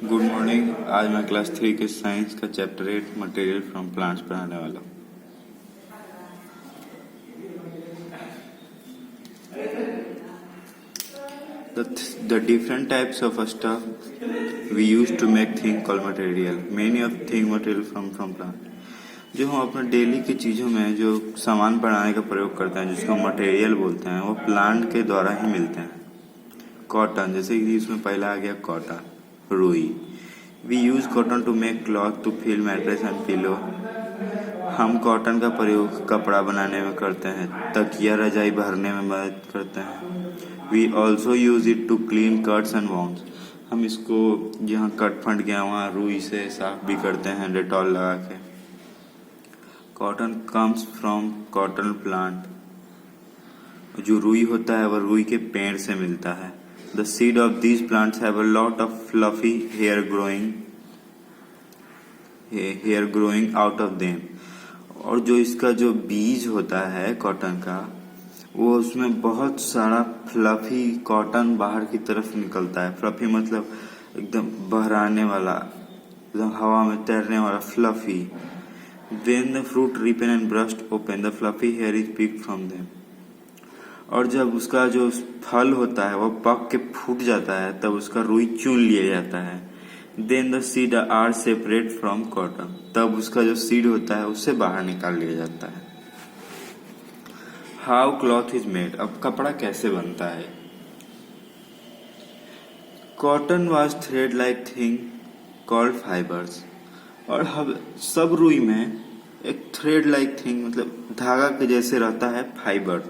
Good morning. आज मैं class 3 के साइंस का चैप्टर 8 मटेरियल फ्रॉम प्लांट्स पढ़ाने वाला हूँ। The different types of stuff we use to make thing called material. Many of thing material from plant. जो हम अपने डेली की चीज़ों में जो सामान बनाने का प्रयोग करते हैं जिसको मटेरियल बोलते हैं वो प्लांट के द्वारा ही मिलते हैं। कॉटन, जैसे कि इसमें पहला आ गया कॉटन, रुई। We use cotton to make cloth to fill mattress and pillow. हम कॉटन का प्रयोग कपड़ा बनाने में करते हैं, तकिया रजाई भरने में मदद करते हैं। We also use it to clean cuts and wounds. हम इसको जहाँ कट फट गया वहाँ रुई से साफ भी करते हैं डेटॉल लगा के। Cotton comes from cotton plant. जो रुई होता है वह रुई के पेड़ से मिलता है। The seed of these plants have a lot of fluffy hair growing out of them. और जो इसका जो बीज होता है कॉटन का, वो उसमें बहुत सारा फ्लफी कॉटन बाहर की तरफ निकलता है। फ्लफी मतलब एकदम बहराने वाला, एकदम हवा में तैरने वाला fluffy. When the fruit ripen and burst open, the fluffy hair is picked from them. और जब उसका जो फल होता है वो पक के फूट जाता है तब उसका रुई चुन लिया जाता है। Then the seed are separate from cotton. तब उसका जो सीड होता है उससे बाहर निकाल लिया जाता है। How cloth is made. अब कपड़ा कैसे बनता है। Cotton was thread like thing called fibres. और सब रुई में एक थ्रेड लाइक थिंग मतलब धागा के जैसे रहता है फाइबर।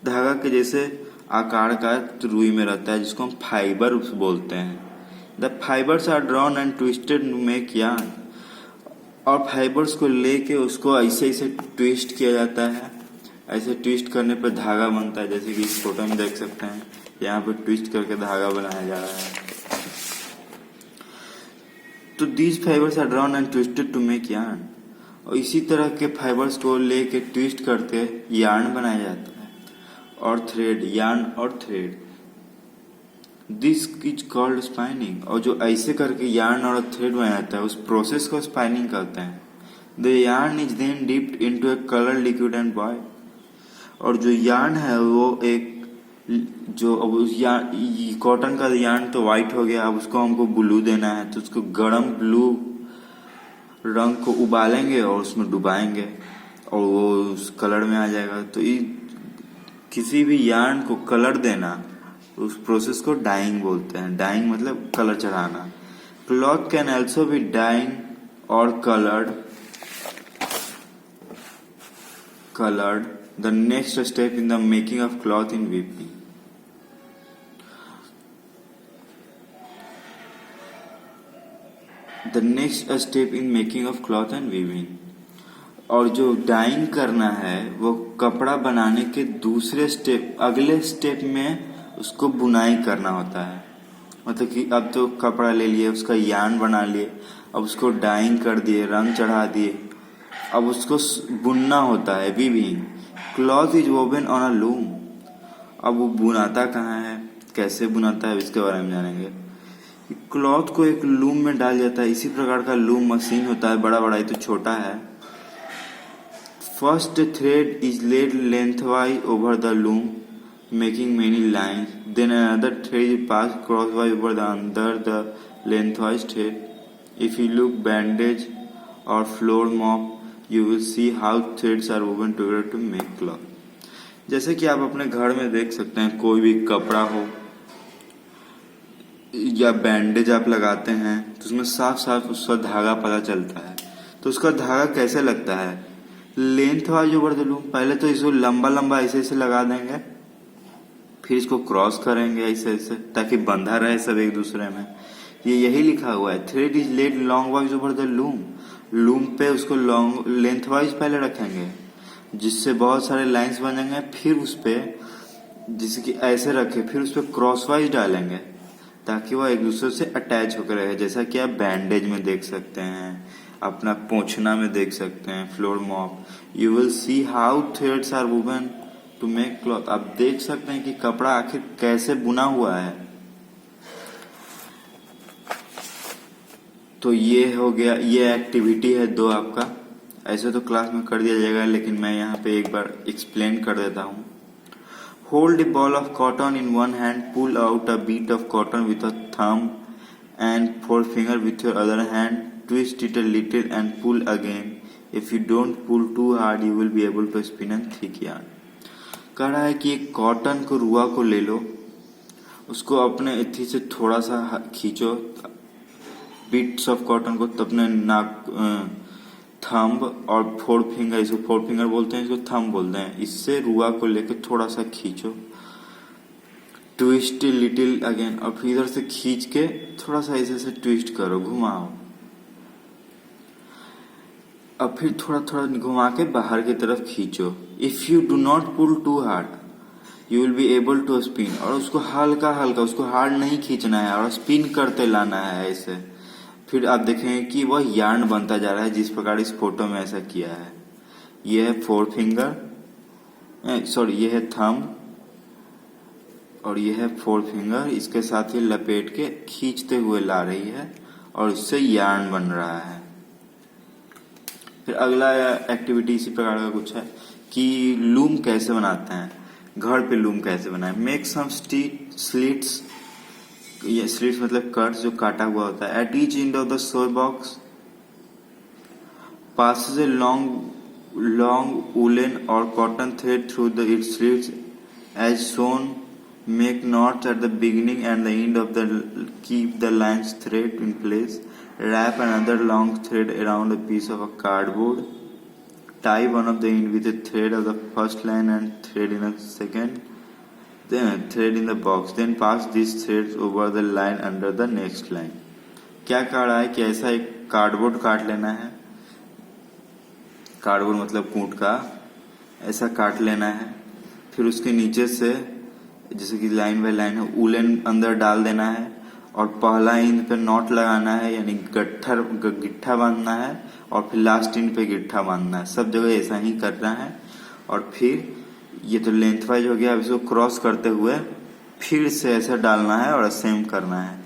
धागा के जैसे आकार का रुई में रहता है जिसको हम फाइबर बोलते हैं। The fibres are drawn and twisted to make yarn. और फाइबर्स को लेके उसको ऐसे ऐसे ट्विस्ट किया जाता है। ऐसे ट्विस्ट करने पर धागा बनता है, जैसे कि इस फोटो में देख सकते हैं। यहाँ पे ट्विस्ट करके धागा बनाया जा रहा है। तो these fibres are drawn and twisted to make yarn. और इसी तरह के फाइबर्स को लेके ट्विस्ट करके यार्न बनाया जाता है। और थ्रेड, यार्न और thread, this is called spinning. और जो ऐसे करके यार्न और थ्रेड बनाया जाता है उस प्रोसेस को स्पाइनिंग कहते हैं। The yarn is then dipped into a colour liquid and boiled. और जो यार्न है वो एक जो अब उस कॉटन का यार्न तो व्हाइट हो गया, अब उसको हमको ब्लू देना है तो उसको गर्म ब्लू रंग को उबालेंगे और उसमें डुबाएंगे और वो उस कलर में आ जाएगा। तो किसी भी यार्न को कलर देना उस प्रोसेस को डाइंग बोलते हैं। डाइंग मतलब कलर चढ़ाना। Cloth can also be dyeing और coloured. The next step in the making of cloth in weaving. The next step in making of cloth and weaving. और जो डाइंग करना है वो कपड़ा बनाने के दूसरे स्टेप, अगले स्टेप में उसको बुनाई करना होता है। मतलब कि अब तो कपड़ा ले लिए, उसका यार्न बना लिए, अब उसको डाइंग कर दिए, रंग चढ़ा दिए, अब उसको बुनना होता है, weaving. Cloth is woven on a loom. अब वो बुनाता कहाँ है, कैसे बुनाता है, इसके बारे में जानेंगे। क्लॉथ को एक लूम में डाल जाता है। इसी प्रकार का लूम मशीन होता है, बड़ा बड़ा, ये तो छोटा है। First thread is laid lengthwise over the loom, making many lines. Then another thread is passed crosswise over under the lengthwise thread. If you look bandage or floor mop, you will see how threads are woven together to make cloth. जैसे कि आप अपने घर में देख सकते हैं, कोई भी कपड़ा हो या बैंडेज आप लगाते हैं तो उसमें साफ साफ उसका धागा पता चलता है। तो उसका धागा कैसे लगता है, length wise over the loom. पहले तो इसको लंबा लंबा ऐसे ऐसे लगा देंगे, फिर इसको क्रॉस करेंगे ऐसे ऐसे ताकि बंधा रहे सब एक दूसरे में। ये यही लिखा हुआ है, thread is laid long wise over the loom. Loom पे उसको लॉन्ग लेंथ वाइज पहले रखेंगे जिससे बहुत सारे लाइंस बनेंगे, फिर उस पे जैसे कि ऐसे रखे, फिर उस पे क्रॉस वाइज डालेंगे ताकि वह एक दूसरे से अटैच होकर रहे। जैसा कि आप बैंडेज में देख सकते हैं, अपना पोंछना में देख सकते हैं, floor mop. You will see how threads are woven to make cloth. आप देख सकते हैं कि कपड़ा आखिर कैसे बुना हुआ है। तो ये हो गया, ये एक्टिविटी है 2 आपका। ऐसे तो क्लास में कर दिया जाएगा, लेकिन मैं यहाँ पे एक बार एक्सप्लेन कर देता हूँ। Hold a ball of cotton in one hand, pull out a bit of cotton with a thumb and forefinger with your other hand, twist it a little and pull again. If you don't pull too hard, you will be able to spin a thick yarn. कह रहा है कि एक cotton को, रुआ को ले लो, उसको अपने इथी से थोड़ा सा खींचो, बिट्स ऑफ कॉटन को अपने नाक, थंब और फोर फिंगर, इसको फोर फिंगर बोलते हैं, इसको थंब बोलते हैं, इससे रुआ को लेकर थोड़ा सा खींचो, ट्विस्ट लिटिल अगेन, और फिर इधर से खींच के थोड़ा सा ऐसे से ट्विस्ट करो, घुमाओ, और फिर थोड़ा थोड़ा घुमा के बाहर की तरफ खींचो। If you do not pull too hard you will be able to spin, और उसको हल्का हल्का, उसको हार्ड नहीं खींचना है और स्पिन करते लाना है ऐसे। फिर आप देखेंगे कि वह यार्न बनता जा रहा है, जिस प्रकार इस फोटो में ऐसा किया है। यह है फोर फिंगर, सॉरी ये है थंब और यह है फोर फिंगर, इसके साथ ही लपेट के खींचते हुए ला रही है और इससे यार्न बन रहा है। फिर अगला एक्टिविटी इसी प्रकार का कुछ है कि लूम कैसे बनाते हैं, घर पे लूम कैसे बनाए। मेक सम स्लिट्स, ये स्लिट्स मतलब कट, जो काटा हुआ होता है। At each end of the soy box passes a long woolen or cotton thread through its slits as shown. Make knots at the beginning and the end of the, keep the lines thread in place. Wrap another long thread around a piece of a cardboard. Tie one of the end with a thread of the first line and thread in a second. Then thread in the box. Then pass these threads over the line under the next line. क्या कह रहा है कि ऐसा एक cardboard काट लेना है, कार्डबोर्ड मतलब कूट का, ऐसा काट लेना है। फिर उसके नीचे से जैसे कि लाइन बाय लाइन है, वूलन अंदर डाल देना है और पहला इंच पे नॉट लगाना है, यानी गिट्ठा बांधना है, और फिर लास्ट इंच पे गिट्ठा बांधना है। सब जगह ऐसा ही करना है। और फिर ये तो लेंथ वाइज हो गया, अब इसको क्रॉस करते हुए फिर से ऐसा डालना है और सेम करना है,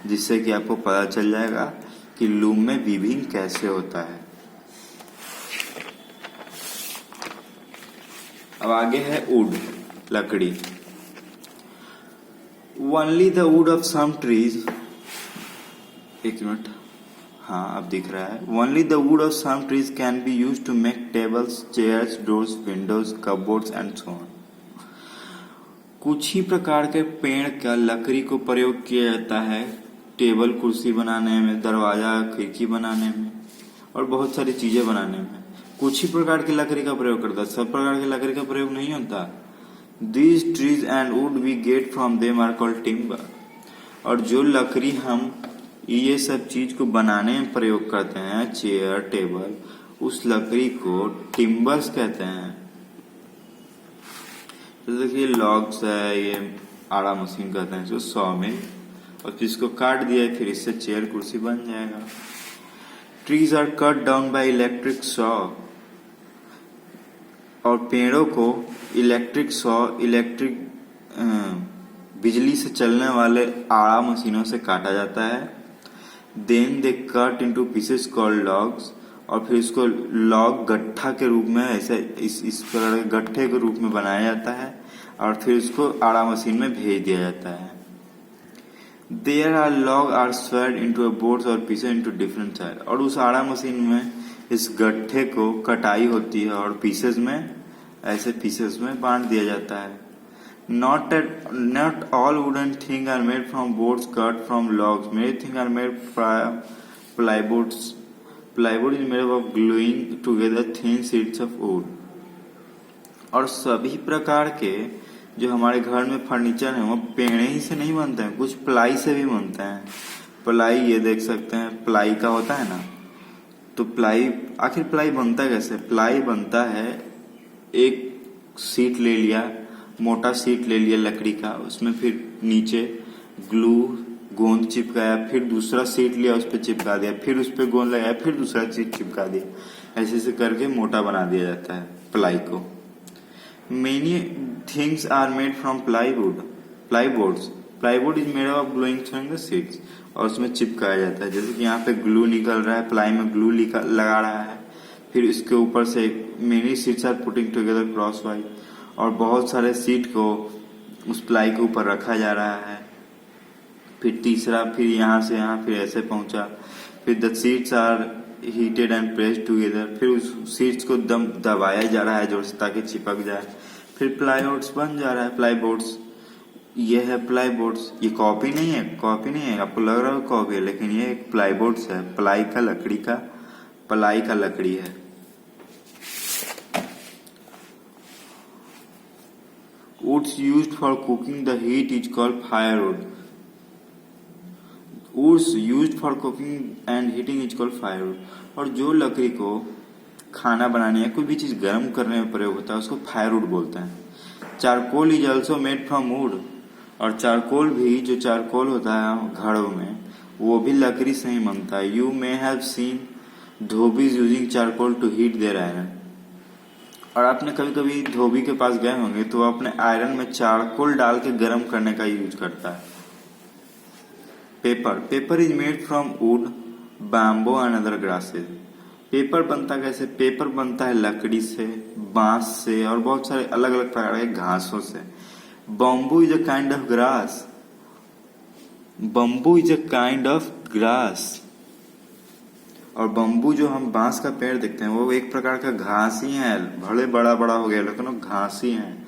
जिससे कि आपको पता चल जाएगा कि लूम में वीविंग कैसे होता है। अब आगे है वुड, लकड़ी। Only the wood of some trees, एक मिनट, हाँ अब दिख रहा है। Only the wood of some trees can be used to make tables, chairs, doors, windows, cupboards and so on. कुछ ही प्रकार के पेड़ का लकड़ी को प्रयोग किया जाता है टेबल कुर्सी बनाने में, दरवाजा खिड़की बनाने में और बहुत सारी चीजें बनाने में। कुछ ही प्रकार की लकड़ी का प्रयोग करता है, सब प्रकार की लकड़ी का प्रयोग नहीं होता। These trees and wood we get from them are called timber. और जो लकड़ी हम ये सब चीज को बनाने में प्रयोग करते हैं, चेयर टेबल, उस लकड़ी को टिम्बर्स कहते हैं। तो देखिए लॉग्स है, ये आड़ा मशीन कहते हैं इसको, सॉमिल, और फिर इसको काट दिया, फिर इससे चेयर कुर्सी बन जाएगा। Trees are cut down by electric saw, और पेड़ों को इलेक्ट्रिक बिजली से चलने वाले आड़ा मशीनों से काटा जाता है। Then they cut into pieces called logs, और फिर इसको लॉग गट्ठा के रूप में, ऐसे इस प्रकार के गट्ठे के रूप में बनाया जाता है और फिर इसको आड़ा मशीन में भेज दिया जाता है। There are log are sawed into boards और पीसेस इनटू डिफरेंट साइड, और उस आड़ा मशीन में इस गट्ठे को कटाई होती है और पीसेस में, ऐसे पीसेस में बांट दिया जाता है। Not all wooden things are made from boards cut from logs. Many things are made from plywoods. Plywood is made of gluing together thin sheets of wood. और सभी प्रकार के जो हमारे घर में फर्नीचर है वो पेड़े ही से नहीं बनते हैं, कुछ प्लाई से भी बनते हैं। प्लाई ये देख सकते हैं, प्लाई का होता है ना, तो प्लाई, आखिर प्लाई बनता कैसे? प्लाई बनता है, एक सीट ले लिया, मोटा सीट ले लिया लकड़ी का, उसमें फिर नीचे ग्लू गोंद चिपकाया, फिर दूसरा सीट लिया उस पर चिपका दिया, फिर उस पर गोंद लगाया, फिर दूसरा सीट चिपका दिया, ऐसे से करके मोटा बना दिया जाता है प्लाई को। Many things are made from plywood, plyboards. Plywood is made of gluing through the sheets, और उसमें चिपकाया जाता है। जैसे कि यहाँ पे ग्लू निकल रहा है, प्लाई में ग्लू लगा रहा है, फिर इसके ऊपर से many sheets are putting together cross wise, और बहुत सारे शीट को उस प्लाई के ऊपर रखा जा रहा है। फिर तीसरा, फिर यहाँ से यहाँ, फिर ऐसे पहुंचा, फिर the sheets are heated and pressed together, फिर उस शीट्स को दबाया जा रहा है जोर से ताकि चिपक जाए। फिर प्लाईवुड्स बन जा रहा है, प्लाईबोर्ड्स। ये है प्लाईबोर्ड्स। ये कॉपी नहीं है, कॉपी नहीं है, आपको लग रहा है कॉपी है, लेकिन ये एक प्लाईबोर्ड्स है। प्लाई का लकड़ी है। Woods used for cooking the heat is called firewood. Woods used for cooking and heating is called firewood. और जो लकड़ी को खाना बनाने या कोई भी चीज गर्म करने में प्रयोग होता है उसको फायरवुड बोलते हैं। Charcoal is also made from would, और चारकोल भी, जो चारकोल होता है घरों में, वो भी लकड़ी से ही बनता है। You may have seen dhobis using charcoal to heat their iron. और आपने कभी कभी धोबी के पास गए होंगे तो वो अपने आयरन में चारकोल डाल के गर्म करने का यूज करता है। Paper is made from would, bamboo and other grasses. Paper बनता कैसे? पेपर बनता है लकड़ी से, बांस से, और बहुत सारे अलग अलग प्रकार के घासों से। Bamboo is a kind of grass. Bamboo is a kind of grass. और बम्बू, जो हम बांस का पेड़ देखते हैं, वो एक प्रकार का घास ही है। भले बड़ा बड़ा हो गया लेकिन वो घास ही है।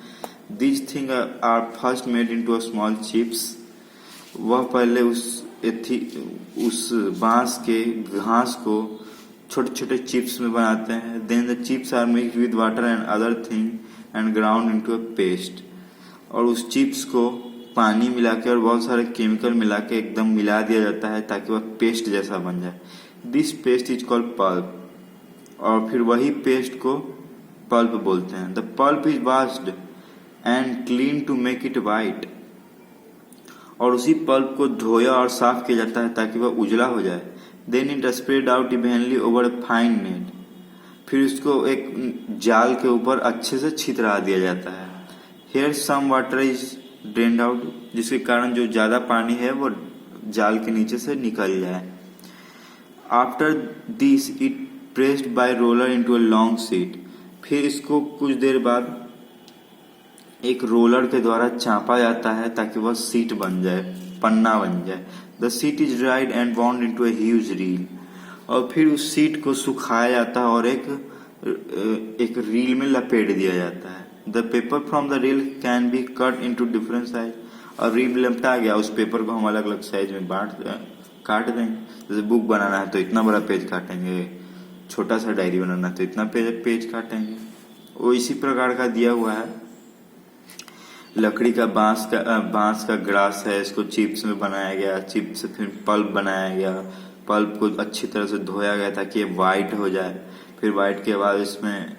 This thing are first made into a small chips. वह पहले उस बांस के घास को छोटे छोटे चिप्स में बनाते हैं। Then the chips are mixed with water and other thing and ground into a paste. और उस चिप्स को पानी मिला के और बहुत सारे केमिकल मिला के एकदम मिला दिया जाता है ताकि वह पेस्ट जैसा बन जाए। This paste is called pulp. और फिर वही पेस्ट को पल्प बोलते हैं। The pulp is washed and clean to make it white. और उसी पल्प को धोया और साफ किया जाता है ताकि वह उजला हो जाए। Then it spread out evenly over a fine net. फिर उसको एक जाल के ऊपर अच्छे से छितरा दिया जाता है। Here some water is drained out, जिसके कारण जो ज्यादा पानी है वो जाल के नीचे से निकल जाए। After this it pressed by roller into a long sheet. फिर इसको कुछ देर बाद एक रोलर के द्वारा चापा जाता है ताकि वह शीट बन जाए, पन्ना बन जाए। The sheet is dried and bound into a huge reel. और फिर उस शीट को सुखाया जाता है और एक रील में लपेट दिया जाता है। The paper from the reel can be cut into different size. और रील लपटा गया, उस पेपर को हम अलग अलग साइज में काट देंगे। जैसे बुक बनाना है तो इतना बड़ा पेज काटेंगे, छोटा सा डायरी बनाना है तो इतना पेज काटेंगे। वो इसी प्रकार का दिया हुआ है। लकड़ी का बांस का ग्रास है, इसको चिप्स में बनाया गया, चिप्स से फिर पल्प बनाया गया, पल्प को अच्छी तरह से धोया गया ताकि ये वाइट हो जाए। फिर वाइट के बाद इसमें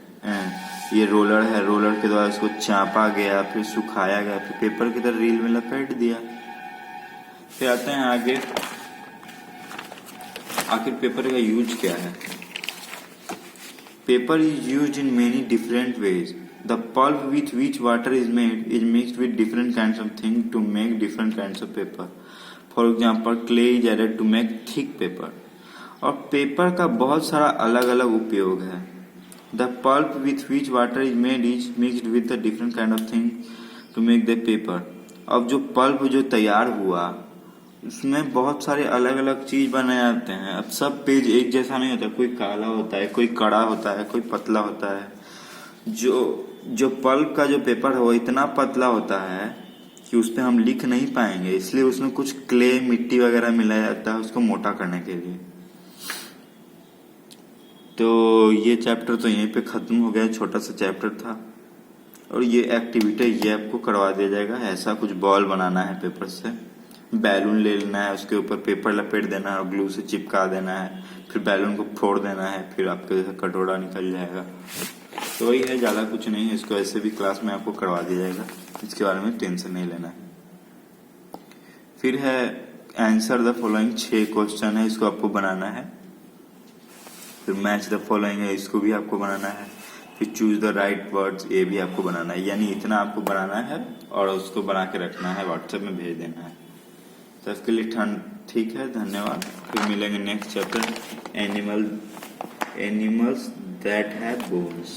ये रोलर है, रोलर के द्वारा इसको चापा गया, फिर सुखाया गया, फिर पेपर की तरह रील में लपेट दिया। फिर आते हैं आगे, आखिर पेपर का यूज क्या है। Paper is use in many different ways. The pulp with which water is made is mixed with different kinds of thing to make different kinds of paper. For example, clay is added to make thick paper. और paper का बहुत सारा अलग अलग उपयोग है। The pulp with which water is made is mixed with the different kind of thing to make the paper. अब जो पल्प जो तैयार हुआ उसमें बहुत सारे अलग अलग चीज बनाए जाते हैं। अब सब पेज एक जैसा नहीं होता, कोई काला होता है, कोई कड़ा होता है, कोई पतला होता है। जो पल्प का जो पेपर है वो इतना पतला होता है कि उस पर हम लिख नहीं पाएंगे, इसलिए उसमें कुछ क्ले, मिट्टी वगैरह मिलाया जाता है उसको मोटा करने के लिए। तो ये चैप्टर तो यहीं पे खत्म हो गया, छोटा सा चैप्टर था। और ये एक्टिविटी ये आपको करवा दिया जाएगा। ऐसा कुछ बॉल बनाना है पेपर से, बैलून ले लेना है, उसके ऊपर पेपर लपेट देना है और ग्लू से चिपका देना है, फिर बैलून को फोड़ देना है, फिर आपके जैसा कटोरा निकल जाएगा। तो वही है, ज्यादा कुछ नहीं है। इसको ऐसे भी क्लास में आपको करवा दिया जाएगा, इसके बारे में टेंशन नहीं लेना है। फिर है आंसर द फॉलोइंग, 6 क्वेश्चन है, इसको आपको बनाना है। फिर मैच द फॉलोइंग है, इसको भी आपको बनाना है। फिर चूज द राइट वर्ड्स, ये भी आपको बनाना है। यानी इतना आपको बनाना है और उसको बना के रखना है, व्हाट्सएप में भेज देना है। तब के लिए ठीक है, धन्यवाद। फिर मिलेंगे next chapter animals that have bones.